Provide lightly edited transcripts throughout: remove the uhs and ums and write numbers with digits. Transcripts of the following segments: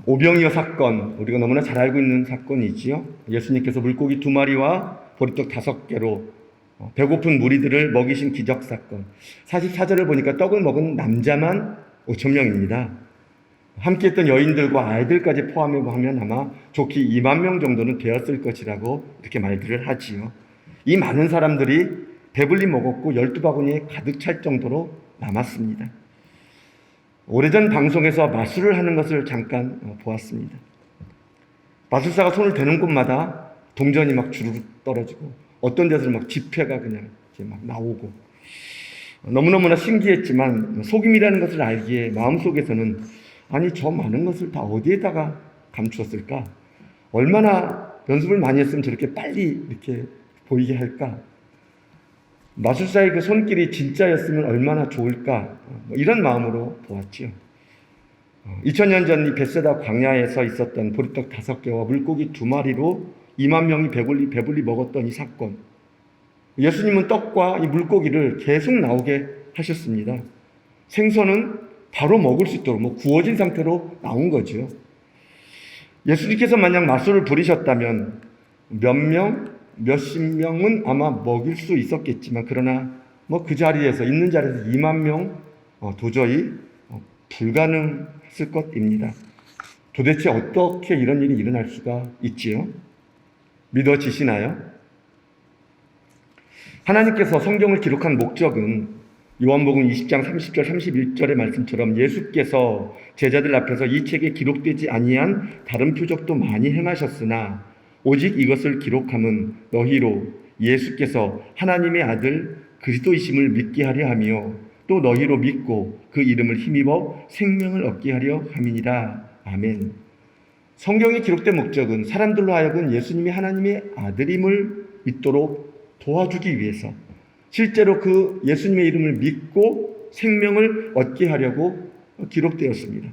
오병이어 사건, 우리가 너무나 잘 알고 있는 사건이지요. 예수님께서 물고기 2마리와 보리떡 5개로 배고픈 무리들을 먹이신 기적 사건. 44절을 보니까 떡을 먹은 남자만 5천 명입니다. 함께했던 여인들과 아이들까지 포함하면 아마 좋게 2만 명 정도는 되었을 것이라고 이렇게 말들을 하지요. 이 많은 사람들이 배불리 먹었고 12바구니에 가득 찰 정도로 남았습니다. 오래전 방송에서 마술을 하는 것을 잠깐 보았습니다. 마술사가 손을 대는 곳마다 동전이 막 주르르 떨어지고 어떤 데서는 막 지폐가 그냥 이렇게 막 나오고 너무너무나 신기했지만 속임이라는 것을 알기에 마음속에서는 아니 저 많은 것을 다 어디에다가 감추었을까? 얼마나 연습을 많이 했으면 저렇게 빨리 이렇게 보이게 할까? 마술사의 그 손길이 진짜였으면 얼마나 좋을까? 이런 마음으로 보았지요. 2000년 전 이 벳세다 광야에서 있었던 보리떡 5개와 물고기 2마리로 2만 명이 배불리 먹었던 이 사건. 예수님은 떡과 이 물고기를 계속 나오게 하셨습니다. 생선은 바로 먹을 수 있도록 구워진 상태로 나온 거죠. 예수님께서 만약 마술을 부리셨다면 몇 명, 몇십 명은 아마 먹일 수 있었겠지만 그러나 그 자리에서 있는 자리에서 2만 명 도저히 불가능했을 것입니다. 도대체 어떻게 이런 일이 일어날 수가 있지요? 믿어지시나요? 하나님께서 성경을 기록한 목적은 요한복음 20장 30절 31절의 말씀처럼 예수께서 제자들 앞에서 이 책에 기록되지 아니한 다른 표적도 많이 행하셨으나 오직 이것을 기록함은 너희로 예수께서 하나님의 아들 그리스도이심을 믿게 하려 하며 또 너희로 믿고 그 이름을 힘입어 생명을 얻게 하려 함이니라. 아멘. 성경에 기록된 목적은 사람들로 하여금 예수님이 하나님의 아들임을 믿도록 도와주기 위해서 실제로 그 예수님의 이름을 믿고 생명을 얻게 하려고 기록되었습니다.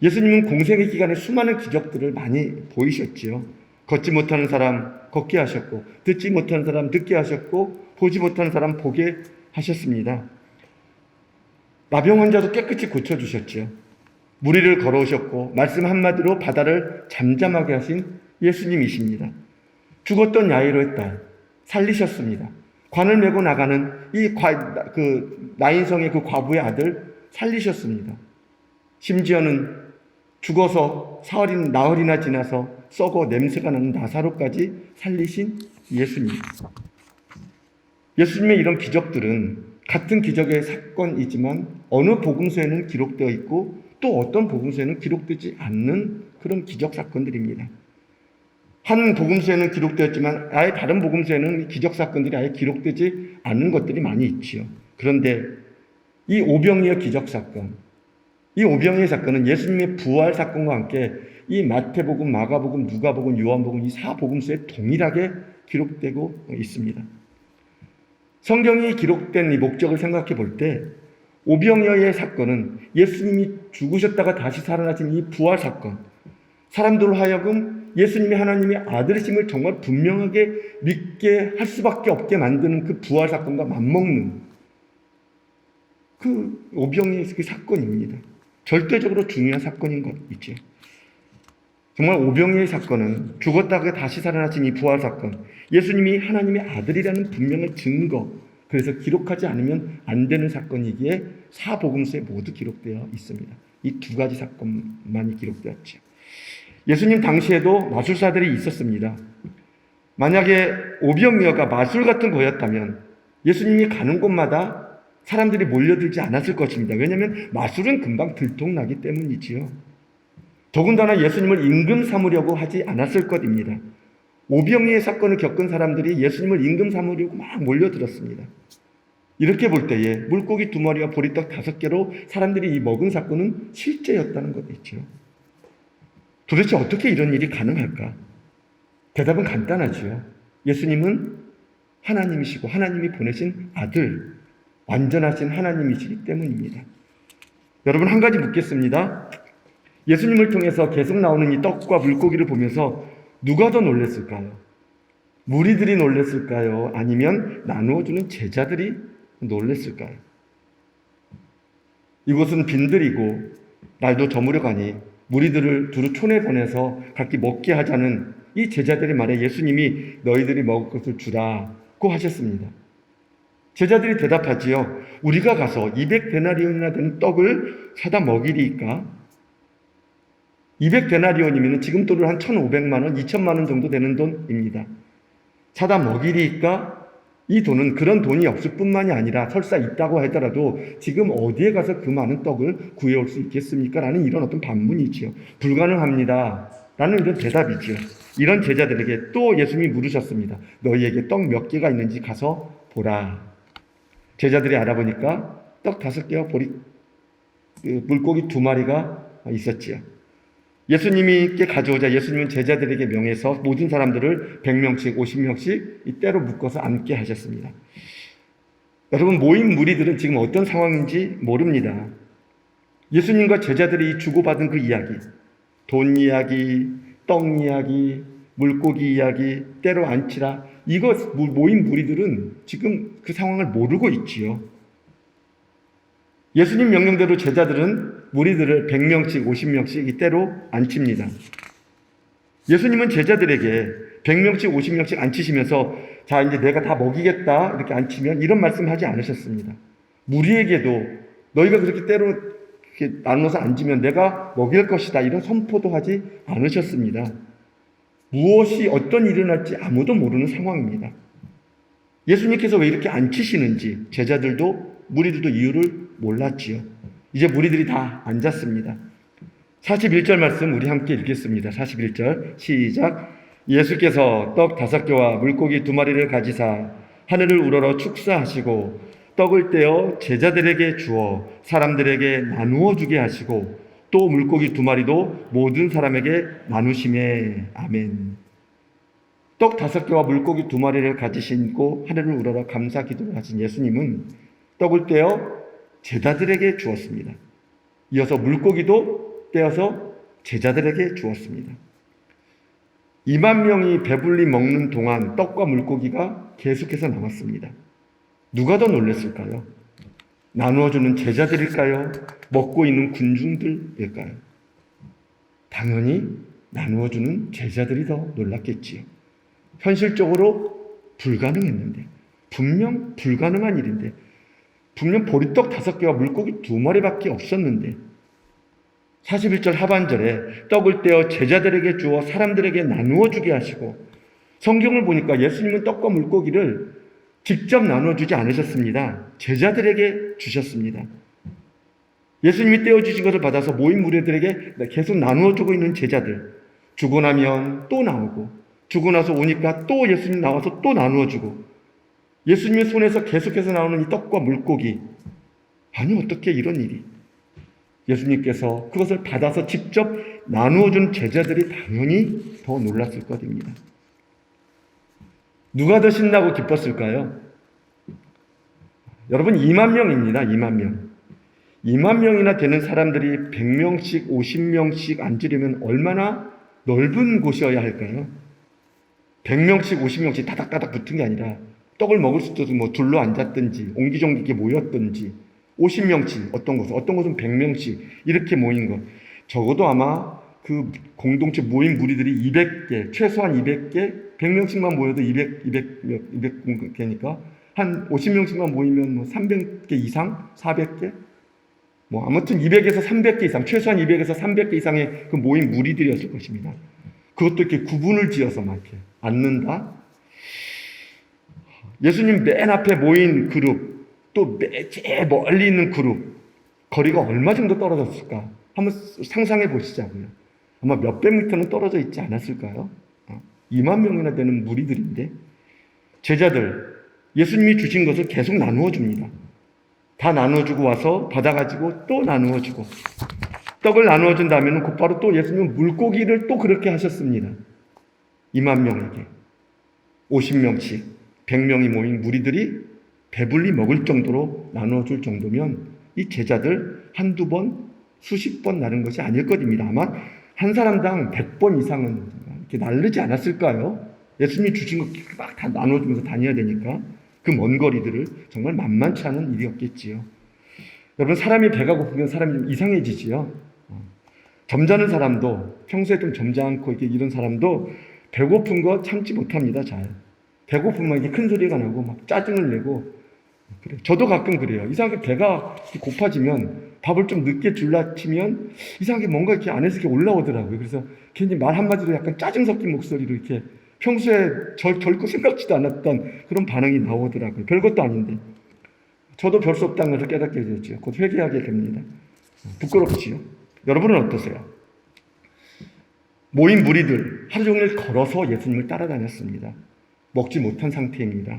예수님은 공생의 기간에 수많은 기적들을 많이 보이셨지요. 걷지 못하는 사람 걷게 하셨고 듣지 못하는 사람 듣게 하셨고 보지 못하는 사람 보게 하셨습니다. 나병 환자도 깨끗이 고쳐주셨죠. 무리를 걸어오셨고 말씀 한마디로 바다를 잠잠하게 하신 예수님이십니다. 죽었던 야이로의 딸 살리셨습니다. 관을 메고 나가는 나인성의 그 과부의 아들 살리셨습니다. 심지어는 죽어서 나흘이나 지나서 썩어 냄새가 나는 나사로까지 살리신 예수님. 예수님의 이런 기적들은 같은 기적의 사건이지만 어느 복음서에는 기록되어 있고 또 어떤 복음서에는 기록되지 않는 그런 기적 사건들입니다. 한 복음서에는 기록되었지만 아예 다른 복음서에는 기적 사건들이 아예 기록되지 않는 것들이 많이 있지요. 그런데 이 오병이어 기적 사건, 이 오병이어 사건은 예수님의 부활 사건과 함께 이 마태복음, 마가복음, 누가복음, 요한복음 이 4복음서에 동일하게 기록되고 있습니다. 성경이 기록된 이 목적을 생각해 볼 때 오병이어의 사건은 예수님이 죽으셨다가 다시 살아나신 이 부활 사건, 사람들로 하여금 예수님이 하나님의 아들이심을 정말 분명하게 믿게 할 수밖에 없게 만드는 그 부활 사건과 맞먹는 그 오병이어의 그 사건입니다. 절대적으로 중요한 사건인 것이죠. 정말 오병이어의 사건은 죽었다가 다시 살아나신 이 부활 사건, 예수님이 하나님의 아들이라는 분명한 증거, 그래서 기록하지 않으면 안 되는 사건이기에 사복음서에 모두 기록되어 있습니다. 이 두 가지 사건만이 기록되었죠. 예수님 당시에도 마술사들이 있었습니다. 만약에 오병이어가 마술 같은 거였다면 예수님이 가는 곳마다 사람들이 몰려들지 않았을 것입니다. 왜냐하면 마술은 금방 들통나기 때문이지요. 더군다나 예수님을 임금 삼으려고 하지 않았을 것입니다. 오병이어의 사건을 겪은 사람들이 예수님을 임금 삼으려고 막 몰려들었습니다. 이렇게 볼 때에 물고기 2마리와 보리떡 5개로 사람들이 이 먹은 사건은 실제였다는 것이죠. 도대체 어떻게 이런 일이 가능할까? 대답은 간단하지요. 예수님은 하나님이시고 하나님이 보내신 아들, 완전하신 하나님이시기 때문입니다. 여러분 한 가지 묻겠습니다. 예수님을 통해서 계속 나오는 이 떡과 물고기를 보면서 누가 더 놀랐을까요? 무리들이 놀랐을까요? 아니면 나누어주는 제자들이 놀랐을까요? 이곳은 빈들이고 날도 저무려 가니 무리들을 두루 촌에 보내서 각기 먹게 하자는 이 제자들의 말에 예수님이 너희들이 먹을 것을 주라고 하셨습니다. 제자들이 대답하지요. 우리가 가서 200데나리온이나 되는 떡을 사다 먹이리까? 200데나리온이면 지금 돈으로 한 1,500만 원, 2천만 원 정도 되는 돈입니다. 사다 먹이리까? 이 돈은 그런 돈이 없을 뿐만이 아니라 설사 있다고 하더라도 지금 어디에 가서 그 많은 떡을 구해올 수 있겠습니까? 라는 이런 어떤 반문이지요. 불가능합니다. 라는 이런 대답이지요. 이런 제자들에게 또 예수님이 물으셨습니다. 너희에게 떡 몇 개가 있는지 가서 보라. 제자들이 알아보니까 떡 5개와 물고기 2마리가 있었지요. 예수님께 가져오자 예수님은 제자들에게 명해서 모든 사람들을 100명씩 50명씩 이때로 묶어서 앉게 하셨습니다. 여러분, 모인 무리들은 지금 어떤 상황인지 모릅니다. 예수님과 제자들이 주고받은 그 이야기, 돈 이야기, 떡 이야기, 물고기 이야기, 때로 앉히라, 이거 모인 무리들은 지금 그 상황을 모르고 있지요. 예수님 명령대로 제자들은 무리들을 100명씩 50명씩 이때로 앉힙니다. 예수님은 제자들에게 100명씩 50명씩 앉히시면서 자 이제 내가 다 먹이겠다 이렇게 앉히면 이런 말씀하지 않으셨습니다. 무리에게도 너희가 그렇게 때로 이렇게 나눠서 앉으면 내가 먹일 것이다 이런 선포도 하지 않으셨습니다. 무엇이 어떤 일이 일어날지 아무도 모르는 상황입니다. 예수님께서 왜 이렇게 앉히시는지 제자들도 무리들도 이유를 몰랐지요. 이제 무리들이 다 앉았습니다. 41절 말씀 우리 함께 읽겠습니다. 41절 시작. 예수께서 떡 5개와 물고기 2마리를 가지사 하늘을 우러러 축사하시고 떡을 떼어 제자들에게 주어 사람들에게 나누어 주게 하시고 또 물고기 2마리도 모든 사람에게 나누시매. 아멘. 떡 5개와 물고기 2마리를 가지시고 하늘을 우러러 감사 기도를 하신 예수님은 떡을 떼어 제자들에게 주었습니다. 이어서 물고기도 떼어서 제자들에게 주었습니다. 2만 명이 배불리 먹는 동안 떡과 물고기가 계속해서 남았습니다. 누가 더 놀랐을까요? 나누어주는 제자들일까요? 먹고 있는 군중들일까요? 당연히 나누어주는 제자들이 더 놀랐겠지요. 현실적으로 불가능했는데, 분명 불가능한 일인데, 분명 보리떡 5개와 물고기 2마리밖에 없었는데 41절 하반절에 떡을 떼어 제자들에게 주어 사람들에게 나누어 주게 하시고, 성경을 보니까 예수님은 떡과 물고기를 직접 나누어 주지 않으셨습니다. 제자들에게 주셨습니다. 예수님이 떼어주신 것을 받아서 모인 무리들에게 계속 나누어 주고 있는 제자들, 주고 나면 또 나오고 주고 나서 오니까 또 예수님 나와서 또 나누어 주고, 예수님의 손에서 계속해서 나오는 이 떡과 물고기, 아니 어떻게 이런 일이? 예수님께서 그것을 받아서 직접 나누어준 제자들이 당연히 더 놀랐을 것입니다. 누가 더 신나고 기뻤을까요? 여러분 2만 명입니다. 2만 명. 2만 명이나 되는 사람들이 100명씩 50명씩 앉으려면 얼마나 넓은 곳이어야 할까요? 100명씩 50명씩 다닥다닥 붙은 게 아니라 떡을 먹을 수도 뭐 둘러 앉았든지 옹기종기 모였든지 50명씩 어떤 곳은 100명씩 이렇게 모인 것. 적어도 아마 그 공동체 모인 무리들이 200개, 최소한 200개, 100명씩만 모여도 200개니까 한 50명씩만 모이면 뭐 300개 이상, 400개? 뭐 아무튼 200에서 300개 이상, 최소한 200에서 300개 이상의 그 모인 무리들이었을 것입니다. 그것도 이렇게 구분을 지어서 막 이렇게 앉는다? 예수님 맨 앞에 모인 그룹, 또 제일 멀리 있는 그룹, 거리가 얼마 정도 떨어졌을까? 한번 상상해 보시자고요. 아마 몇백 미터는 떨어져 있지 않았을까요? 2만 명이나 되는 무리들인데, 제자들, 예수님이 주신 것을 계속 나누어 줍니다. 다 나누어 주고 와서 받아가지고 또 나누어 주고, 떡을 나누어 준다면 곧바로 또 예수님은 물고기를 또 그렇게 하셨습니다. 2만 명에게 50명씩 100명이 모인 무리들이 배불리 먹을 정도로 나누어 줄 정도면 이 제자들 한두 번, 수십 번 나눈 것이 아닐 것입니다. 아마 한 사람당 100번 이상은 이렇게 나르지 않았을까요? 예수님이 주신 거 막 다 나눠주면서 다녀야 되니까 그 먼 거리들을 정말 만만치 않은 일이었겠지요. 여러분, 사람이 배가 고프면 사람이 좀 이상해지지요. 점잖은 사람도, 평소에 좀 점잖고 이런 사람도 배고픈 거 참지 못합니다, 잘. 배고프면 이게 큰 소리가 나고 막 짜증을 내고 그래. 저도 가끔 그래요. 이상하게 배가 고파지면 밥을 좀 늦게 줄라 치면 이상하게 뭔가 이렇게 안에서 이렇게 올라오더라고요. 그래서 괜히 말 한마디로 약간 짜증 섞인 목소리로 이렇게 평소에 결코 생각지도 않았던 그런 반응이 나오더라고요. 별것도 아닌데. 저도 별 수 없다는 것을 깨닫게 되었죠. 곧 회개하게 됩니다. 부끄럽지요. 여러분은 어떠세요? 모인 무리들 하루 종일 걸어서 예수님을 따라다녔습니다. 먹지 못한 상태입니다.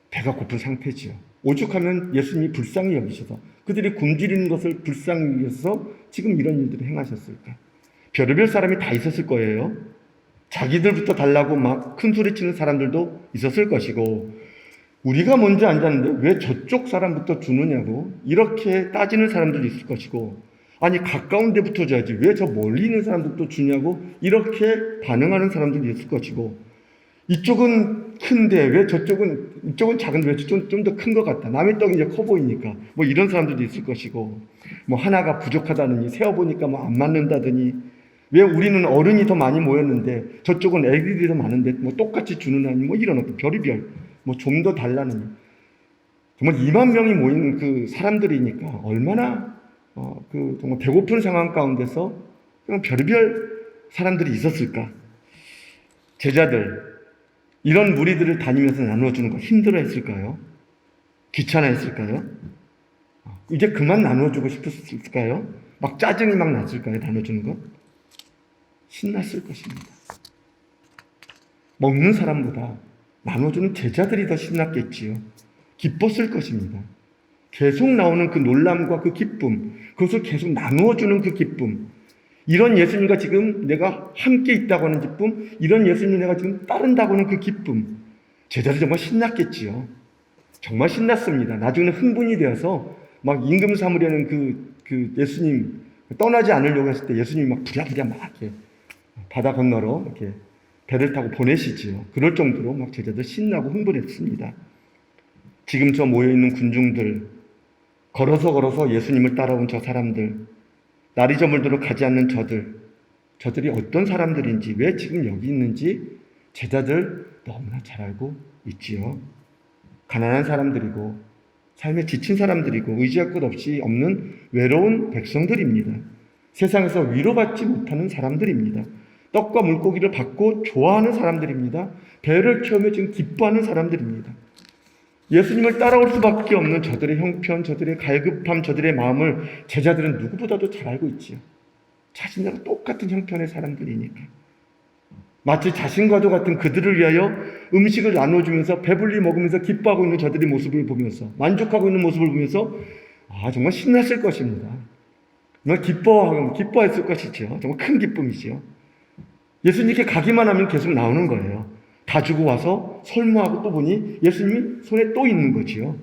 배가 고픈 상태지요. 오죽하면 예수님이 불쌍히 여기셔서 그들이 굶주리는 것을 불쌍히 여기셔서 지금 이런 일들을 행하셨을까? 별의별 사람이 다 있었을 거예요. 자기들부터 달라고 막 큰 소리치는 사람들도 있었을 것이고 우리가 먼저 앉았는데 왜 저쪽 사람부터 주느냐고 이렇게 따지는 사람들도 있을 것이고 아니 가까운 데부터 줘야지 왜 저 멀리 있는 사람들도 주냐고 이렇게 반응하는 사람들도 있을 것이고 이쪽은 큰데 왜 이쪽은 작은데 왜 저쪽은 좀 더 큰 것 같다. 남의 떡이 이제 커 보이니까 뭐 이런 사람들도 있을 것이고 뭐 하나가 부족하다느니 세어보니까 뭐 안 맞는다더니 왜 우리는 어른이 더 많이 모였는데 저쪽은 애기들이 더 많은데 뭐 똑같이 주느냐니 뭐 이런 어떤 별의별 뭐 좀 더 달라느니 정말 2만 명이 모인 그 사람들이니까 얼마나 그 정말 배고픈 상황 가운데서 그냥 별의별 사람들이 있었을까? 제자들 이런 무리들을 다니면서 나누어주는 거 힘들어했을까요? 귀찮아했을까요? 이제 그만 나누어주고 싶었을까요? 막 짜증이 막 났을까요? 나눠주는 거? 신났을 것입니다. 먹는 사람보다 나눠주는 제자들이 더 신났겠지요. 기뻤을 것입니다. 계속 나오는 그 놀람과 그 기쁨, 그것을 계속 나누어주는 그 기쁨, 이런 예수님과 지금 내가 함께 있다고 하는 기쁨, 이런 예수님을 내가 지금 따른다고 하는 그 기쁨, 제자들이 정말 신났겠지요. 정말 신났습니다. 나중에는 흥분이 되어서 막 임금 삼으려는 그 예수님 떠나지 않으려고 했을 때 예수님이 막 부랴부랴 막 이렇게 바다 건너로 이렇게 배를 타고 보내시지요. 그럴 정도로 막 제자들 신나고 흥분했습니다. 지금 저 모여있는 군중들, 걸어서 예수님을 따라온 저 사람들, 날이 저물도록 가지 않는 저들이 어떤 사람들인지, 왜 지금 여기 있는지 제자들 너무나 잘 알고 있지요. 가난한 사람들이고, 삶에 지친 사람들이고, 의지할 것 없이 없는 외로운 백성들입니다. 세상에서 위로받지 못하는 사람들입니다. 떡과 물고기를 받고 좋아하는 사람들입니다. 배를 채우며 지금 기뻐하는 사람들입니다. 예수님을 따라올 수밖에 없는 저들의 형편, 저들의 갈급함, 저들의 마음을 제자들은 누구보다도 잘 알고 있지요. 자신들과 똑같은 형편의 사람들이니까. 마치 자신과도 같은 그들을 위하여 음식을 나눠주면서 배불리 먹으면서 기뻐하고 있는 저들의 모습을 보면서 만족하고 있는 모습을 보면서 정말 신났을 것입니다. 정말 기뻐했을 것이죠. 정말 큰 기쁨이지요. 예수님께 가기만 하면 계속 나오는 거예요. 다 주고 와서 설모하고 또 보니 예수님이 손에 또 있는 거지요.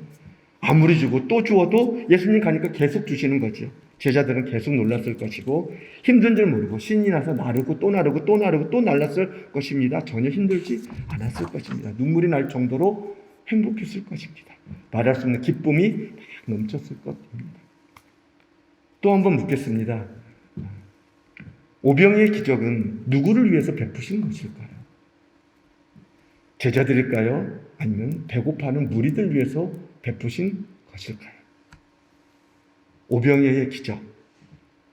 아무리 주고 또 주어도 예수님 가니까 계속 주시는 거죠. 제자들은 계속 놀랐을 것이고 힘든 줄 모르고 신이 나서 나르고 또 나르고 또 나르고 또 날랐을 것입니다. 전혀 힘들지 않았을 것입니다. 눈물이 날 정도로 행복했을 것입니다. 말할 수 없는 기쁨이 막 넘쳤을 것입니다. 또 한 번 묻겠습니다. 오병이의 기적은 누구를 위해서 베푸신 것일까요? 제자들일까요? 아니면 배고파하는 무리들 위해서 베푸신 것일까요? 오병이의 기적,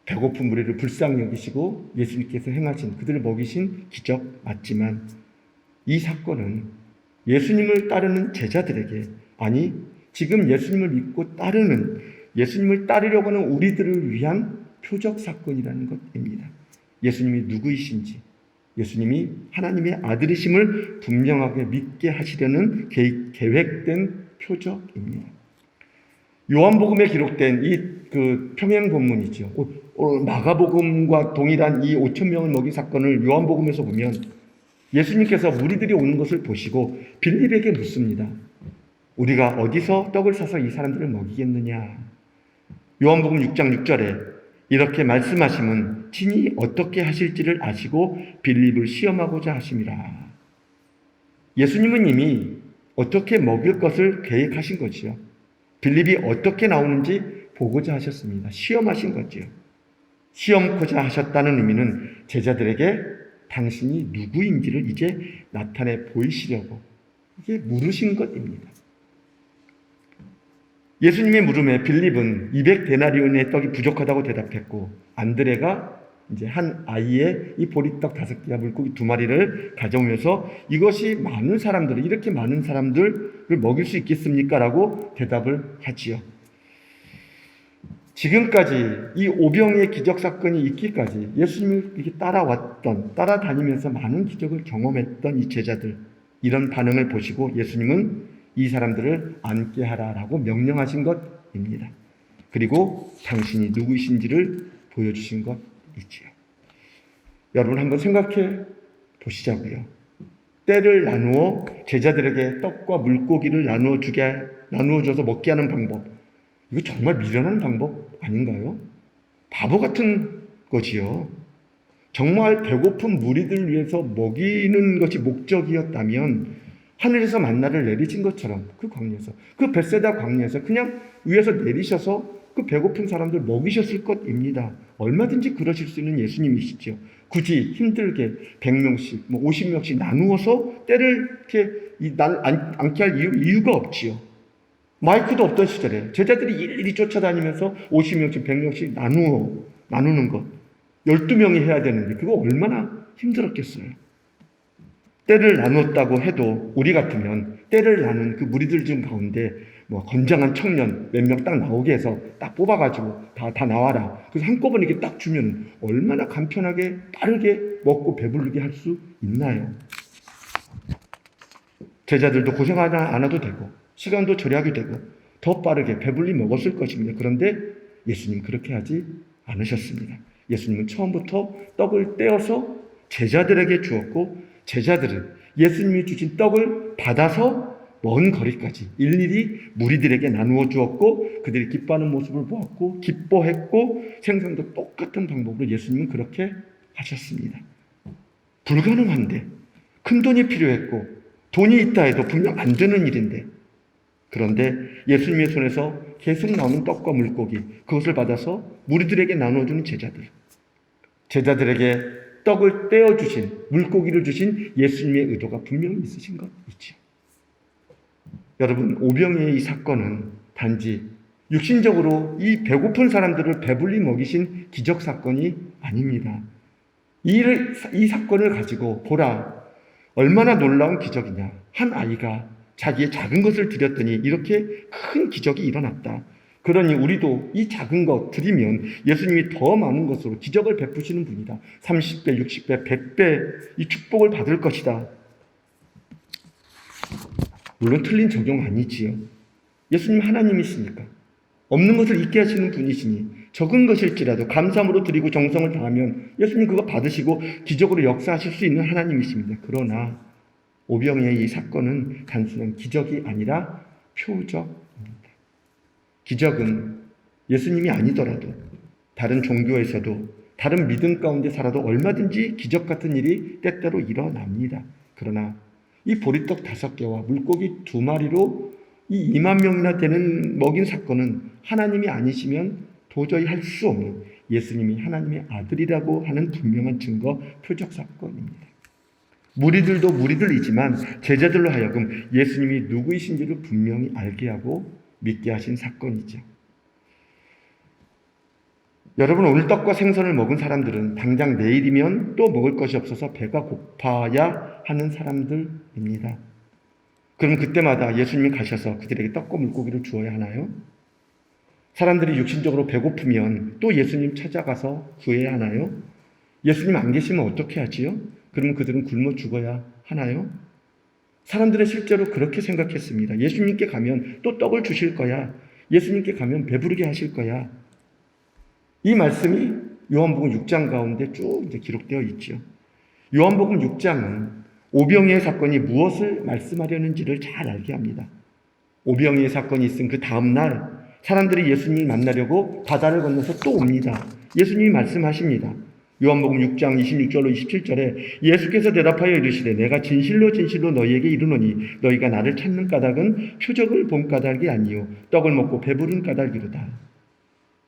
배고픈 무리를 불쌍히 여기시고 예수님께서 행하신 그들을 먹이신 기적 맞지만 이 사건은 예수님을 따르는 제자들에게, 아니 지금 예수님을 믿고 따르는, 예수님을 따르려고 하는 우리들을 위한 표적 사건이라는 것입니다. 예수님이 누구이신지, 예수님이 하나님의 아들이심을 분명하게 믿게 하시려는 계획된 표적입니다. 요한복음에 기록된 이 평행 본문이죠. 마가복음과 동일한 이 5,000명을 먹인 사건을 요한복음에서 보면 예수님께서 무리들이 오는 것을 보시고 빌립에게 묻습니다. 우리가 어디서 떡을 사서 이 사람들을 먹이겠느냐? 요한복음 6장 6절에 이렇게 말씀하심은 친히 어떻게 하실지를 아시고 빌립을 시험하고자 하심이라. 예수님은 이미 어떻게 먹일 것을 계획하신 거지요. 빌립이 어떻게 나오는지 보고자 하셨습니다. 시험하신 거지요. 시험코자 하셨다는 의미는 제자들에게 당신이 누구인지를 이제 나타내 보이시려고 이게 물으신 것입니다. 예수님의 물음에 빌립은 200데나리온의 떡이 부족하다고 대답했고, 안드레가 이제 한 아이의 이 보리떡 5개와 물고기 2마리를 가져오면서 이것이 많은 사람들을, 이렇게 많은 사람들을 먹일 수 있겠습니까? 라고 대답을 하지요. 지금까지 이 오병이의 기적 사건이 있기까지 예수님을 이렇게 따라다니면서 많은 기적을 경험했던 이 제자들, 이런 반응을 보시고 예수님은 이 사람들을 앉게 하라라고 명령하신 것입니다. 그리고 당신이 누구이신지를 보여주신 것이지요. 여러분 한번 생각해 보시자고요. 때를 나누어 제자들에게 떡과 물고기를 나누어줘서 먹게 하는 방법, 이거 정말 미련한 방법 아닌가요? 바보 같은 거지요. 정말 배고픈 무리들을 위해서 먹이는 것이 목적이었다면 하늘에서 만나를 내리신 것처럼 그 광야에서, 그 벳세다 광야에서 그냥 위에서 내리셔서 그 배고픈 사람들 먹이셨을 것입니다. 얼마든지 그러실 수 있는 예수님이시죠. 굳이 힘들게 100명씩, 50명씩 나누어서 때를 이렇게 앉게 할 이유가 없지요. 마이크도 없던 시절에 제자들이 일일이 쫓아다니면서 50명씩, 100명씩 나누는 것. 12명이 해야 되는데 그거 얼마나 힘들었겠어요. 때를 나눴다고 해도 우리 같으면 때를 나눈 그 무리들 중 가운데 건장한 청년 몇 명 딱 나오게 해서 딱 뽑아가지고 다 나와라. 그래서 한꺼번에 이렇게 딱 주면 얼마나 간편하게 빠르게 먹고 배부르게 할 수 있나요? 제자들도 고생 안 해도 되고 시간도 절약이 되고 더 빠르게 배불리 먹었을 것입니다. 그런데 예수님 그렇게 하지 않으셨습니다. 예수님은 처음부터 떡을 떼어서 제자들에게 주었고, 제자들은 예수님이 주신 떡을 받아서 먼 거리까지 일일이 무리들에게 나누어 주었고, 그들이 기뻐하는 모습을 보았고 기뻐했고, 생선도 똑같은 방법으로 예수님은 그렇게 하셨습니다. 불가능한데, 큰 돈이 필요했고 돈이 있다 해도 분명 안 되는 일인데, 그런데 예수님의 손에서 계속 나오는 떡과 물고기, 그것을 받아서 무리들에게 나누어주는 제자들에게 떡을 떼어주신, 물고기를 주신 예수님의 의도가 분명히 있으신 것이죠. 여러분, 오병이의 이 사건은 단지 육신적으로 이 배고픈 사람들을 배불리 먹이신 기적 사건이 아닙니다. 이 사건을 가지고 보라, 얼마나 놀라운 기적이냐. 한 아이가 자기의 작은 것을 드렸더니 이렇게 큰 기적이 일어났다. 그러니 우리도 이 작은 것 드리면 예수님이 더 많은 것으로 기적을 베푸시는 분이다. 30배, 60배, 100배 이 축복을 받을 것이다. 물론 틀린 적용 아니지요. 예수님 하나님이시니까. 없는 것을 있게 하시는 분이시니 적은 것일지라도 감사함으로 드리고 정성을 다하면 예수님 그거 받으시고 기적으로 역사하실 수 있는 하나님이십니다. 그러나 오병이의 이 사건은 단순한 기적이 아니라 표적입니다. 기적은 예수님이 아니더라도 다른 종교에서도 다른 믿음 가운데 살아도 얼마든지 기적 같은 일이 때때로 일어납니다. 그러나 이 보리떡 5개와 물고기 2마리로 이 2만 명이나 되는 먹인 사건은 하나님이 아니시면 도저히 할 수 없는, 예수님이 하나님의 아들이라고 하는 분명한 증거, 표적 사건입니다. 무리들도 무리들이지만 제자들로 하여금 예수님이 누구이신지를 분명히 알게 하고 믿게 하신 사건이죠. 여러분, 오늘 떡과 생선을 먹은 사람들은 당장 내일이면 또 먹을 것이 없어서 배가 고파야 하는 사람들입니다. 그럼 그때마다 예수님이 가셔서 그들에게 떡과 물고기를 주어야 하나요? 사람들이 육신적으로 배고프면 또 예수님 찾아가서 구해야 하나요? 예수님 안 계시면 어떻게 하지요? 그러면 그들은 굶어 죽어야 하나요? 사람들은 실제로 그렇게 생각했습니다. 예수님께 가면 또 떡을 주실 거야. 예수님께 가면 배부르게 하실 거야. 이 말씀이 요한복음 6장 가운데 쭉 이제 기록되어 있죠. 요한복음 6장은 오병이의 사건이 무엇을 말씀하려는지를 잘 알게 합니다. 오병이의 사건이 있은 그 다음 날 사람들이 예수님을 만나려고 바다를 건너서 또 옵니다. 예수님이 말씀하십니다. 요한복음 6장 26절로 27절에 예수께서 대답하여 이르시되 내가 진실로 진실로 너희에게 이르노니 너희가 나를 찾는 까닭은 표적을 본 까닭이 아니요 떡을 먹고 배부른 까닭이로다.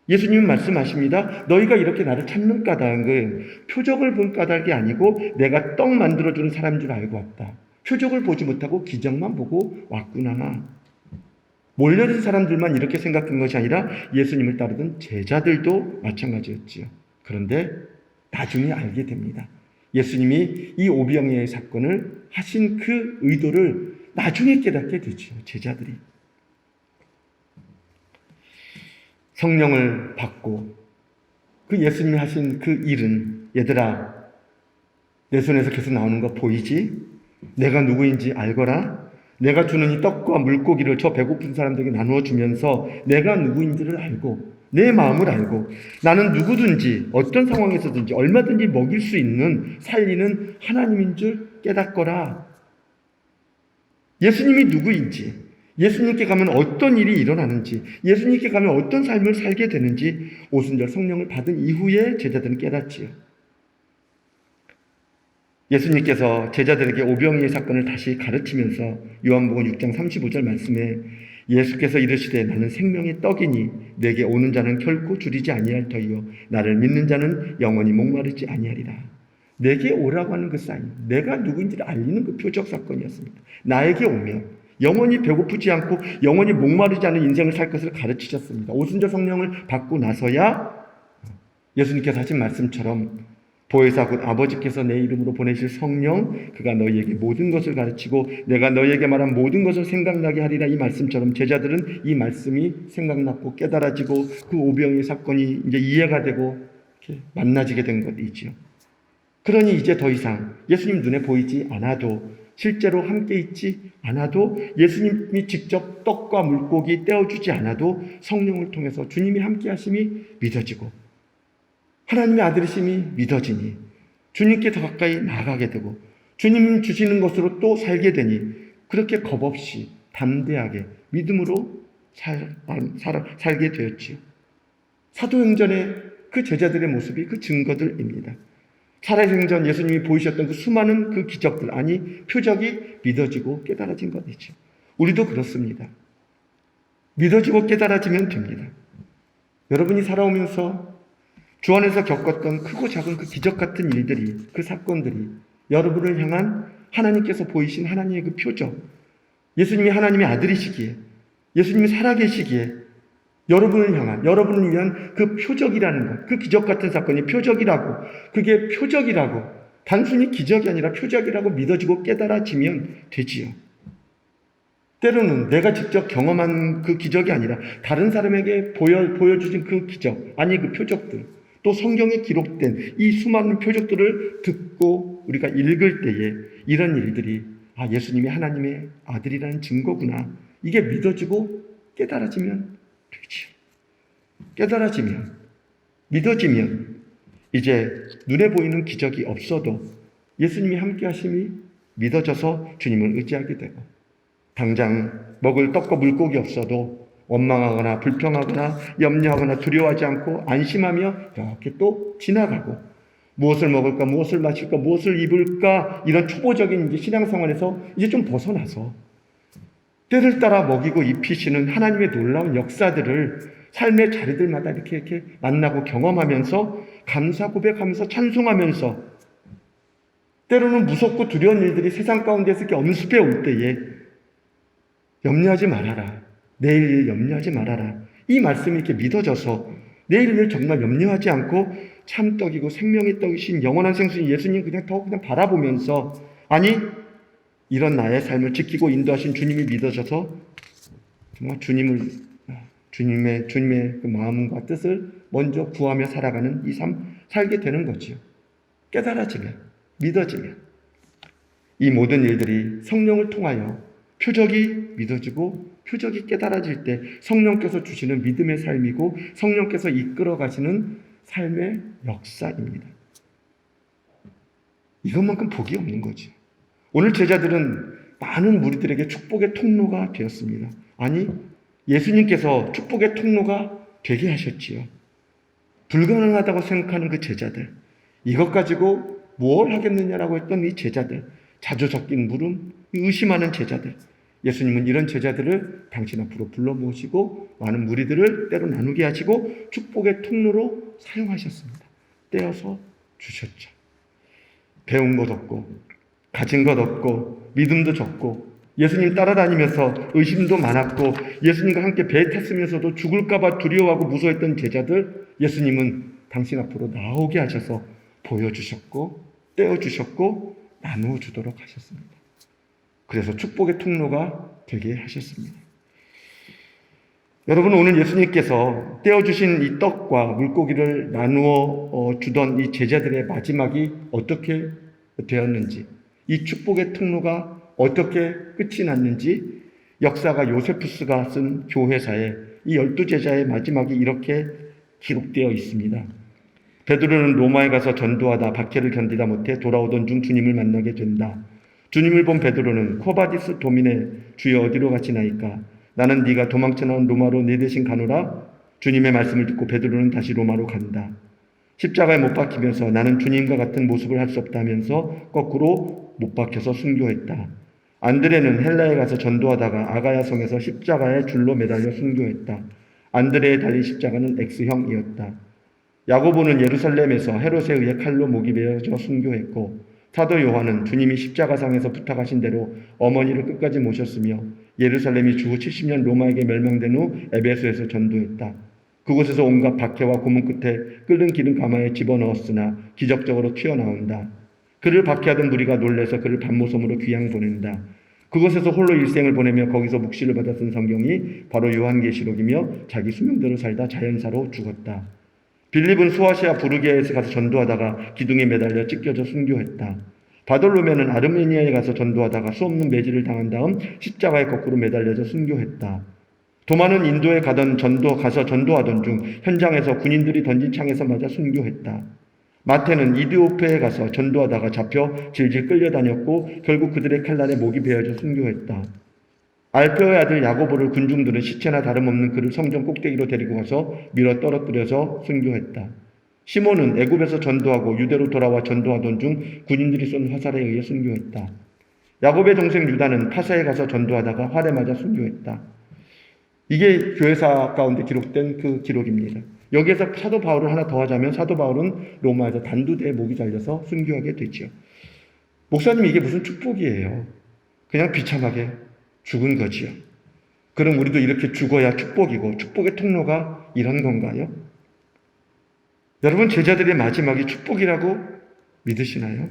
예수님은 말씀하십니다. 너희가 이렇게 나를 찾는 까닭은 표적을 본 까닭이 아니고 내가 떡 만들어주는 사람인 줄 알고 왔다. 표적을 보지 못하고 기적만 보고 왔구나. 몰려든 사람들만 이렇게 생각한 것이 아니라 예수님을 따르던 제자들도 마찬가지였지요. 그런데 나중에 알게 됩니다. 예수님이 이 오병이어의 사건을 하신 그 의도를 나중에 깨닫게 되죠. 제자들이. 성령을 받고 그 예수님이 하신 그 일은, 얘들아, 내 손에서 계속 나오는 거 보이지? 내가 누구인지 알거라. 내가 주는 이 떡과 물고기를 저 배고픈 사람들에게 나누어 주면서 내가 누구인지를 알고 내 마음을 알고 나는 누구든지 어떤 상황에서든지 얼마든지 먹일 수 있는 살리는 하나님인 줄 깨닫거라. 예수님이 누구인지, 예수님께 가면 어떤 일이 일어나는지, 예수님께 가면 어떤 삶을 살게 되는지 오순절 성령을 받은 이후에 제자들은 깨닫지요. 예수님께서 제자들에게 오병이의 사건을 다시 가르치면서 요한복음 6장 35절 말씀에 예수께서 이르시되 나는 생명의 떡이니 내게 오는 자는 결코 줄이지 아니할 터이요 나를 믿는 자는 영원히 목마르지 아니하리라. 내게 오라고 하는 그 사인, 내가 누구인지를 알리는 그 표적 사건이었습니다. 나에게 오면 영원히 배고프지 않고 영원히 목마르지 않은 인생을 살 것을 가르치셨습니다. 오순절 성령을 받고 나서야 예수님께서 하신 말씀처럼 보혜사 곧 아버지께서 내 이름으로 보내실 성령, 그가 너희에게 모든 것을 가르치고 내가 너희에게 말한 모든 것을 생각나게 하리라. 이 말씀처럼 제자들은 이 말씀이 생각났고 깨달아지고 그 오병이의 사건이 이제 이해가 되고 이렇게 만나지게 된 것이지요. 그러니 이제 더 이상 예수님 눈에 보이지 않아도, 실제로 함께 있지 않아도, 예수님이 직접 떡과 물고기 떼어주지 않아도 성령을 통해서 주님이 함께 하심이 믿어지고 하나님의 아들이심이 믿어지니 주님께 더 가까이 나아가게 되고 주님 주시는 것으로 또 살게 되니 그렇게 겁없이 담대하게 믿음으로 살게 되었지요. 사도행전의 그 제자들의 모습이 그 증거들입니다. 살아생전 예수님이 보이셨던 그 수많은 그 기적들, 아니 표적이 믿어지고 깨달아진 것이죠. 우리도 그렇습니다. 믿어지고 깨달아지면 됩니다. 여러분이 살아오면서 주 안에서 겪었던 크고 작은 그 기적 같은 일들이, 그 사건들이 여러분을 향한 하나님께서 보이신 하나님의 그 표적, 예수님이 하나님의 아들이시기에, 예수님이 살아계시기에 여러분을 향한, 여러분을 위한 그 표적이라는 것, 그 기적 같은 사건이 표적이라고, 그게 표적이라고, 단순히 기적이 아니라 표적이라고 믿어지고 깨달아지면 되지요. 때로는 내가 직접 경험한 그 기적이 아니라 다른 사람에게 보여주신 그 기적, 아니 그 표적들, 또 성경에 기록된 이 수많은 표적들을 듣고 우리가 읽을 때에 이런 일들이 예수님이 하나님의 아들이라는 증거구나, 이게 믿어지고 깨달아지면 되지요. 깨달아지면, 믿어지면 이제 눈에 보이는 기적이 없어도 예수님이 함께 하심이 믿어져서 주님을 의지하게 되고, 당장 먹을 떡과 물고기 없어도 원망하거나 불평하거나 염려하거나 두려워하지 않고 안심하며 이렇게 또 지나가고, 무엇을 먹을까, 무엇을 마실까, 무엇을 입을까, 이런 초보적인 이제 신앙생활에서 이제 좀 벗어나서 때를 따라 먹이고 입히시는 하나님의 놀라운 역사들을 삶의 자리들마다 이렇게 만나고 경험하면서 감사 고백하면서 찬송하면서, 때로는 무섭고 두려운 일들이 세상 가운데서 이렇게 엄습해 올 때에 염려하지 말아라, 내일 염려하지 말아라, 이 말씀이 이렇게 믿어져서 내일을 정말 염려하지 않고 참떡이고 생명의 떡이신 영원한 생수인 예수님 그냥 바라보면서, 아니 이런 나의 삶을 지키고 인도하신 주님이 믿어져서 정말 주님의 그 마음과 뜻을 먼저 구하며 살아가는 이 삶 살게 되는 거지요. 깨달아지면, 믿어지면 이 모든 일들이 성령을 통하여 표적이 믿어지고 표적이 깨달아질 때 성령께서 주시는 믿음의 삶이고 성령께서 이끌어 가시는 삶의 역사입니다. 이것만큼 복이 없는 거죠. 오늘 제자들은 많은 무리들에게 축복의 통로가 되었습니다. 아니, 예수님께서 축복의 통로가 되게 하셨지요. 불가능하다고 생각하는 그 제자들, 이것 가지고 뭘 하겠느냐라고 했던 이 제자들, 자주 섞인 물음, 의심하는 제자들, 예수님은 이런 제자들을 당신 앞으로 불러 모시고 많은 무리들을 때로 나누게 하시고 축복의 통로로 사용하셨습니다. 떼어서 주셨죠. 배운 것 없고 가진 것 없고 믿음도 적고 예수님 따라다니면서 의심도 많았고 예수님과 함께 배에 탔으면서도 죽을까 봐 두려워하고 무서워했던 제자들, 예수님은 당신 앞으로 나오게 하셔서 보여주셨고 떼어주셨고 나누어 주도록 하셨습니다. 그래서 축복의 통로가 되게 하셨습니다. 여러분, 오늘 예수님께서 떼어주신 이 떡과 물고기를 나누어 주던 이 제자들의 마지막이 어떻게 되었는지, 이 축복의 통로가 어떻게 끝이 났는지 역사가 요세푸스가 쓴 교회사에 이 12제자의 마지막이 이렇게 기록되어 있습니다. 베드로는 로마에 가서 전도하다 박해를 견디다 못해 돌아오던 중 주님을 만나게 된다. 주님을 본 베드로는 코바디스 도민에 주여 어디로 가시나이까? 나는 네가 도망쳐 나온 로마로 네 대신 가노라. 주님의 말씀을 듣고 베드로는 다시 로마로 간다. 십자가에 못 박히면서 나는 주님과 같은 모습을 할 수 없다면서 거꾸로 못 박혀서 순교했다. 안드레는 헬라에 가서 전도하다가 아가야 성에서 십자가에 줄로 매달려 순교했다. 안드레의 달린 십자가는 X형이었다. 야고보는 예루살렘에서 헤롯에 의해 칼로 목이 베어져 순교했고, 사도 요한은 주님이 십자가상에서 부탁하신 대로 어머니를 끝까지 모셨으며 예루살렘이 주후 70년 로마에게 멸망된 후 에베소에서 전도했다. 그곳에서 온갖 박해와 고문 끝에 끓는 기름 가마에 집어넣었으나 기적적으로 튀어나온다. 그를 박해하던 무리가 놀라서 그를 반모섬으로 귀양 보낸다. 그곳에서 홀로 일생을 보내며 거기서 묵시를 받아 쓴 성경이 바로 요한계시록이며 자기 수명대로 살다 자연사로 죽었다. 빌립은 소아시아 부르기아에서 가서 전도하다가 기둥에 매달려 찢겨져 순교했다. 바돌로메는 아르메니아에 가서 전도하다가 수없는 매질을 당한 다음 십자가에 거꾸로 매달려져 순교했다. 도마는 인도에 가서 전도하던 중 현장에서 군인들이 던진 창에서 맞아 순교했다. 마태는 이디오페에 가서 전도하다가 잡혀 질질 끌려다녔고 결국 그들의 칼날에 목이 베어져 순교했다. 알페오의 아들 야고보를 군중들은 시체나 다름없는 그를 성전 꼭대기로 데리고 가서 밀어 떨어뜨려서 순교했다. 시몬은 애굽에서 전도하고 유대로 돌아와 전도하던 중 군인들이 쏜 화살에 의해 순교했다. 야곱의 동생 유다는 파사에 가서 전도하다가 활에 맞아 순교했다. 이게 교회사 가운데 기록된 그 기록입니다. 여기에서 사도 바울을 하나 더 하자면 사도 바울은 로마에서 단두대에 목이 잘려서 순교하게 되죠. 목사님, 이게 무슨 축복이에요? 그냥 비참하게 죽은 거지요. 그럼 우리도 이렇게 죽어야 축복이고 축복의 통로가 이런 건가요? 여러분, 제자들의 마지막이 축복이라고 믿으시나요?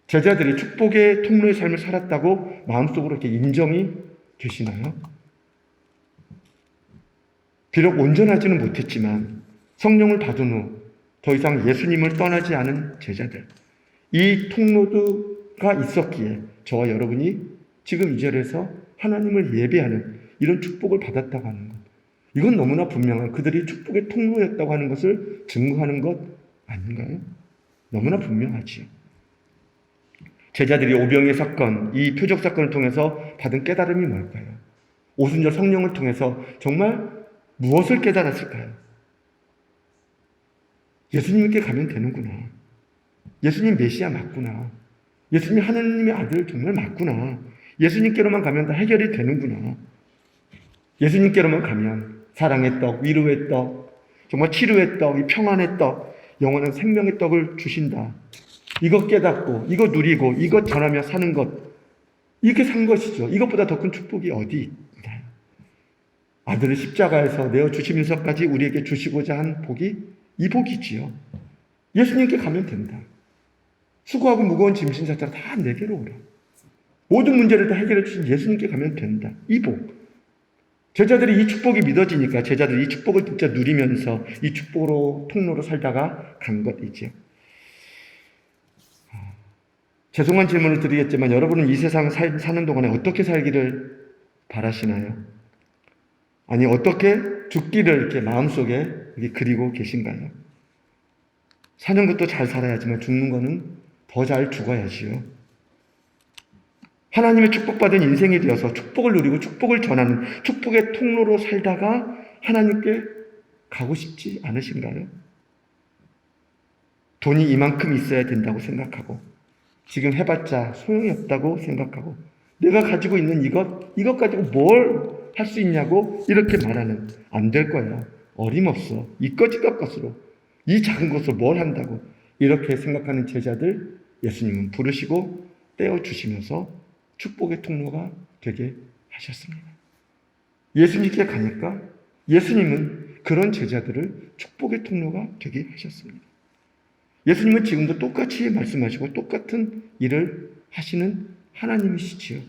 제자들이 축복의 통로의 삶을 살았다고 마음속으로 이렇게 인정이 되시나요? 비록 온전하지는 못했지만 성령을 받은 후 더 이상 예수님을 떠나지 않은 제자들, 이 통로가 있었기에 저와 여러분이 지금 이 절에서 하나님을 예배하는 이런 축복을 받았다고 하는 것, 이건 너무나 분명한 그들이 축복의 통로였다고 하는 것을 증거하는 것 아닌가요? 너무나 분명하지요. 제자들이 오병이의 사건, 이 표적 사건을 통해서 받은 깨달음이 뭘까요? 오순절 성령을 통해서 정말 무엇을 깨달았을까요? 예수님께 가면 되는구나. 예수님 메시아 맞구나. 예수님 하나님의 아들 정말 맞구나. 예수님께로만 가면 다 해결이 되는구나. 예수님께로만 가면 사랑의 떡, 위로의 떡, 정말 치료의 떡, 이 평안의 떡, 영원한 생명의 떡을 주신다. 이거 깨닫고 이거 누리고 이것 전하며 사는 것, 이렇게 산 것이죠. 이것보다 더 큰 축복이 어디 있나요? 아들을 십자가에서 내어주시면서까지 우리에게 주시고자 한 복이 이 복이지요. 예수님께 가면 된다. 수고하고 무거운 짐진 자들아 다 내게로 오라. 모든 문제를 다 해결해 주신 예수님께 가면 된다. 이 복. 제자들이 이 축복이 믿어지니까 제자들이 이 축복을 진짜 누리면서 이 축복으로 통로로 살다가 간 것이지요. 죄송한 질문을 드리겠지만 여러분은 이 세상 사는 동안에 어떻게 살기를 바라시나요? 아니, 어떻게 죽기를 이렇게 마음속에 이렇게 그리고 계신가요? 사는 것도 잘 살아야지만 죽는 거는 더 잘 죽어야지요. 하나님의 축복받은 인생이 되어서 축복을 누리고 축복을 전하는 축복의 통로로 살다가 하나님께 가고 싶지 않으신가요? 돈이 이만큼 있어야 된다고 생각하고 지금 해봤자 소용이 없다고 생각하고 내가 가지고 있는 이것 가지고 뭘 할 수 있냐고 이렇게 말하는, 안 될 거야. 어림없어. 이것저것 것으로, 이 작은 것으로 뭘 한다고 이렇게 생각하는 제자들 예수님은 부르시고 떼어주시면서 축복의 통로가 되게 하셨습니다. 예수님께 가니까 예수님은 그런 제자들을 축복의 통로가 되게 하셨습니다. 예수님은 지금도 똑같이 말씀하시고 똑같은 일을 하시는 하나님이시지요.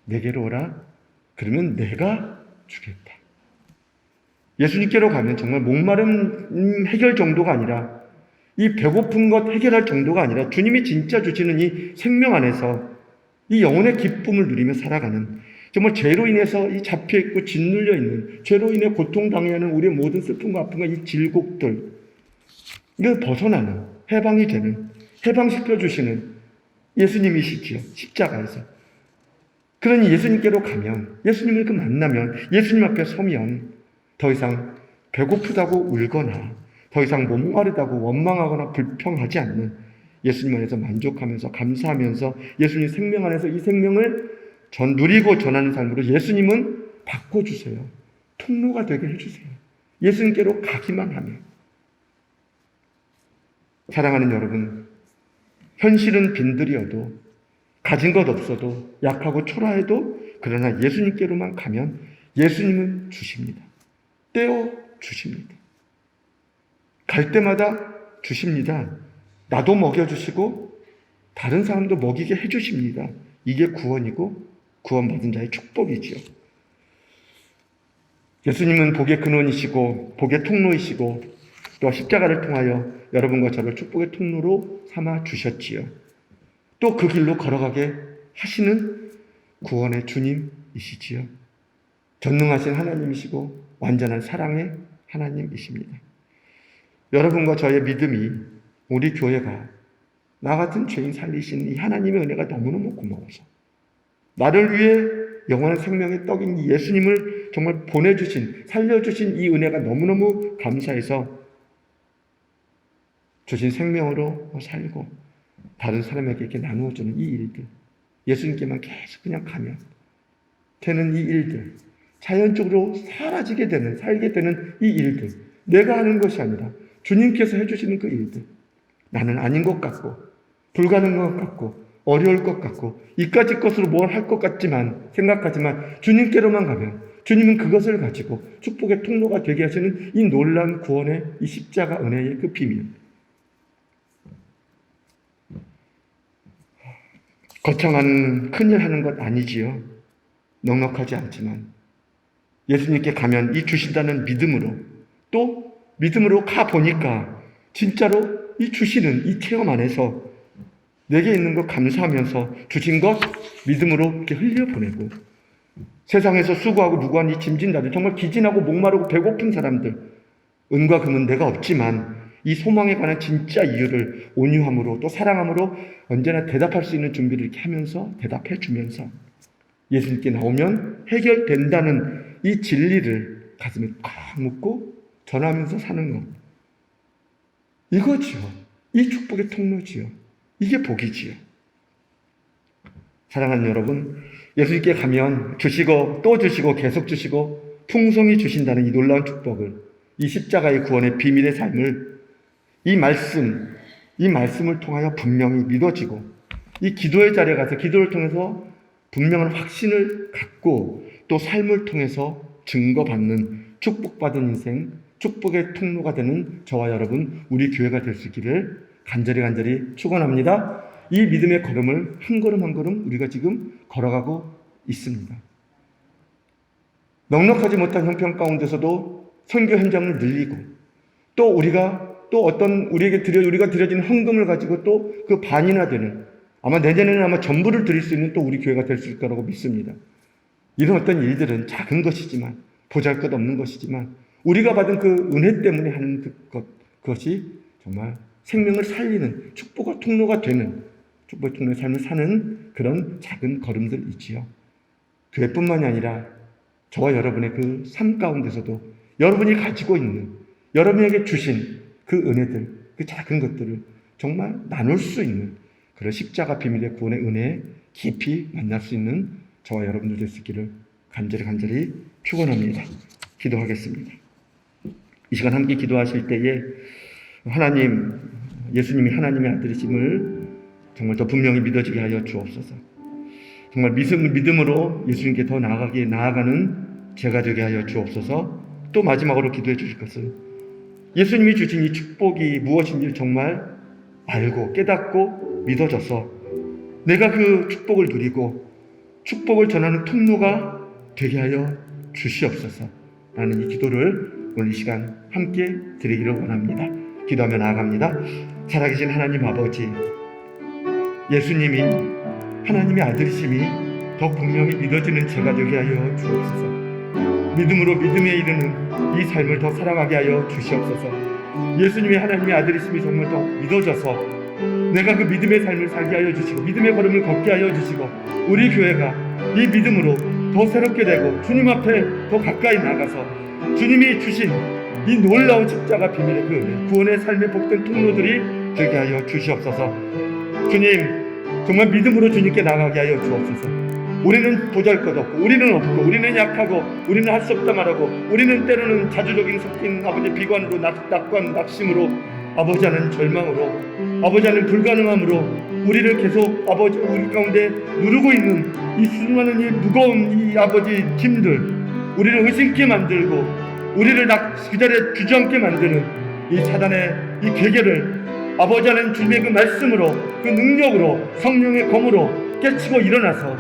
내게로 오라. 그러면 내가 주겠다. 예수님께로 가면 정말 목마름 해결 정도가 아니라, 이 배고픈 것 해결할 정도가 아니라 주님이 진짜 주시는 이 생명 안에서 이 영혼의 기쁨을 누리며 살아가는, 정말 죄로 인해서 이 잡혀있고 짓눌려 있는, 죄로 인해 고통당해야 하는 우리의 모든 슬픔과 아픔과 이 질곡들, 이걸 벗어나는, 해방이 되는, 해방시켜 주시는 예수님이시지요. 십자가에서. 그러니 예수님께로 가면, 예수님을 만나면, 예수님 앞에 서면 더 이상 배고프다고 울거나, 더 이상 목마르다고 원망하거나 불평하지 않는, 예수님 안에서 만족하면서 감사하면서 예수님 생명 안에서 이 생명을 누리고 전하는 삶으로 예수님은 바꿔주세요. 통로가 되게 해주세요. 예수님께로 가기만 하면. 사랑하는 여러분, 현실은 빈들이어도, 가진 것 없어도, 약하고 초라해도, 그러나 예수님께로만 가면 예수님은 주십니다. 떼어 주십니다. 갈 때마다 주십니다. 나도 먹여주시고 다른 사람도 먹이게 해주십니다. 이게 구원이고 구원받은 자의 축복이지요. 예수님은 복의 근원이시고 복의 통로이시고 또 십자가를 통하여 여러분과 저를 축복의 통로로 삼아 주셨지요. 또 그 길로 걸어가게 하시는 구원의 주님이시지요. 전능하신 하나님이시고 완전한 사랑의 하나님이십니다. 여러분과 저의 믿음이, 우리 교회가 나 같은 죄인 살리신 이 하나님의 은혜가 너무너무 고마워서, 나를 위해 영원한 생명의 떡인 이 예수님을 정말 보내주신, 살려주신 이 은혜가 너무너무 감사해서 주신 생명으로 살고 다른 사람에게 이렇게 나누어주는 이 일들, 예수님께만 계속 그냥 가면 되는 이 일들, 자연적으로 사라지게 되는, 살게 되는 이 일들, 내가 하는 것이 아니라 주님께서 해주시는 그 일들, 나는 아닌 것 같고 불가능한 것 같고 어려울 것 같고 이까짓 것으로 뭘 할 것 같지만 생각하지만 주님께로만 가면 주님은 그것을 가지고 축복의 통로가 되게 하시는 이 놀라운 구원의 이 십자가 은혜의 그 비밀. 거창한 큰일 하는 것 아니지요. 넉넉하지 않지만 예수님께 가면 이 주신다는 믿음으로, 또 믿음으로 가보니까 진짜로 이 주시는 이 체험 안에서 내게 있는 것 감사하면서 주신 것 믿음으로 이렇게 흘려보내고, 세상에서 수고하고 무고한 이 짐진 자들, 정말 기진하고 목마르고 배고픈 사람들, 은과 금은 내가 없지만 이 소망에 관한 진짜 이유를 온유함으로 또 사랑함으로 언제나 대답할 수 있는 준비를 이렇게 하면서 대답해 주면서 예수님께 나오면 해결된다는 이 진리를 가슴에 꽉 묻고 전하면서 사는 것, 이거지요. 이 축복의 통로지요. 이게 복이지요. 사랑하는 여러분, 예수님께 가면 주시고 또 주시고 계속 주시고 풍성히 주신다는 이 놀라운 축복을, 이 십자가의 구원의 비밀의 삶을, 이 말씀을 통하여 분명히 믿어지고 이 기도의 자리에 가서 기도를 통해서 분명한 확신을 갖고 또 삶을 통해서 증거받는 축복받은 인생, 축복의 통로가 되는 저와 여러분, 우리 교회가 될 수 있기를 간절히 축원합니다. 이 믿음의 걸음을 한 걸음 한 걸음 우리가 지금 걸어가고 있습니다. 넉넉하지 못한 형편 가운데서도 선교 현장을 늘리고, 또 우리가 또 어떤 우리가 드려진 헌금을 가지고 또 그 반이나 되는, 아마 내년에는 아마 전부를 드릴 수 있는 또 우리 교회가 될 수 있을 거라고 믿습니다. 이런 어떤 일들은 작은 것이지만, 보잘것없는 것이지만 우리가 받은 그 은혜 때문에 하는 그것이 정말 생명을 살리는 축복의 통로가 되는, 축복의 통로의 삶을 사는 그런 작은 걸음들이지요. 교회뿐만이 아니라 저와 여러분의 그 삶 가운데서도 여러분이 가지고 있는, 여러분에게 주신 그 은혜들, 그 작은 것들을 정말 나눌 수 있는 그런 십자가 비밀의 구원의 은혜의 깊이 만날 수 있는 저와 여러분들 될 수 있기를 간절히 축원합니다. 기도하겠습니다. 이 시간 함께 기도하실 때에 하나님, 예수님이 하나님의 아들이심을 정말 더 분명히 믿어지게 하여 주옵소서. 정말 믿음으로 예수님께 더 나아가는 제가 되게 하여 주옵소서. 또 마지막으로 기도해 주실 것은 예수님이 주신 이 축복이 무엇인지 정말 알고 깨닫고 믿어져서 내가 그 축복을 누리고 축복을 전하는 통로가 되게 하여 주시옵소서. 라는 이 기도를 오늘 이 시간 함께 드리기를 원합니다. 기도하며 나아갑니다. 살아계신 하나님 아버지, 예수님이 하나님의 아들이심이 더 분명히 믿어지는 제가 되게 하여 주옵소서. 믿음으로 믿음에 이르는 이 삶을 더 살아가게 하여 주시옵소서. 예수님이 하나님의 아들이심이 정말 더 믿어져서 내가 그 믿음의 삶을 살게 하여 주시고 믿음의 걸음을 걷게 하여 주시고 우리 교회가 이 믿음으로 더 새롭게 되고 주님 앞에 더 가까이 나가서 주님이 주신 이 놀라운 십자가 비밀의 그 은혜, 구원의 삶의 복된 통로들이 되게 하여 주시옵소서. 주님, 정말 믿음으로 주님께 나가게 하여 주옵소서. 우리는 보잘것없고 우리는 없고 우리는 약하고 우리는 할 수 없다 말하고 우리는 때로는 자주적인 섞인 아버지 비관으로 낙관 낙심으로 아버지 하는 절망으로 아버지 하는 불가능함으로 우리를 계속 아버지 우리 가운데 누르고 있는 이 수많은 이 무거운 이 아버지 짐들, 우리를 의심케 만들고 우리를 그 자리에 주저앉게 만드는 이 사단의 이 계계를 아버지 하는 주님의 그 말씀으로 그 능력으로 성령의 검으로 깨치고 일어나서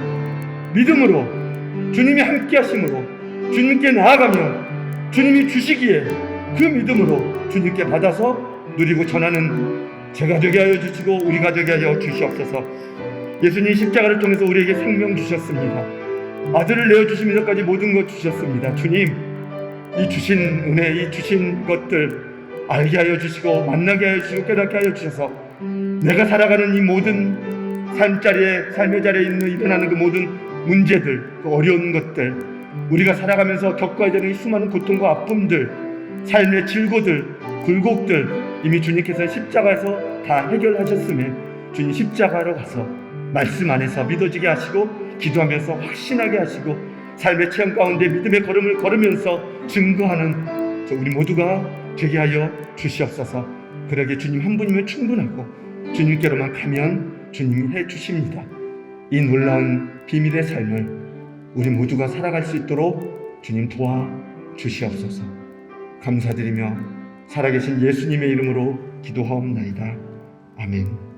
믿음으로 주님이 함께 하심으로 주님께 나아가며 주님이 주시기에 그 믿음으로 주님께 받아서 누리고 전하는 제가 되게 하여 주시고 우리가 되게 하여 주시옵소서. 예수님 십자가를 통해서 우리에게 생명 주셨습니다. 아들을 내어주시면서까지 모든 것 주셨습니다. 주님, 이 주신 은혜, 이 주신 것들 알게 하여 주시고 만나게 하여 주시고 깨닫게 하여 주셔서 내가 살아가는 이 모든 삶의 자리에 일어나는 그 모든 문제들, 그 어려운 것들, 우리가 살아가면서 겪어야 되는 이 수많은 고통과 아픔들, 삶의 질고들, 굴곡들 이미 주님께서 십자가에서 다 해결하셨음에 주님 십자가로 가서 말씀 안에서 믿어지게 하시고 기도하면서 확신하게 하시고 삶의 체험 가운데 믿음의 걸음을 걸으면서 증거하는 우리 모두가 되게 하여 주시옵소서. 그러게 주님 한 분이면 충분하고 주님께로만 가면 주님이 해주십니다. 이 놀라운 비밀의 삶을 우리 모두가 살아갈 수 있도록 주님 도와주시옵소서. 감사드리며 살아계신 예수님의 이름으로 기도하옵나이다. 아멘.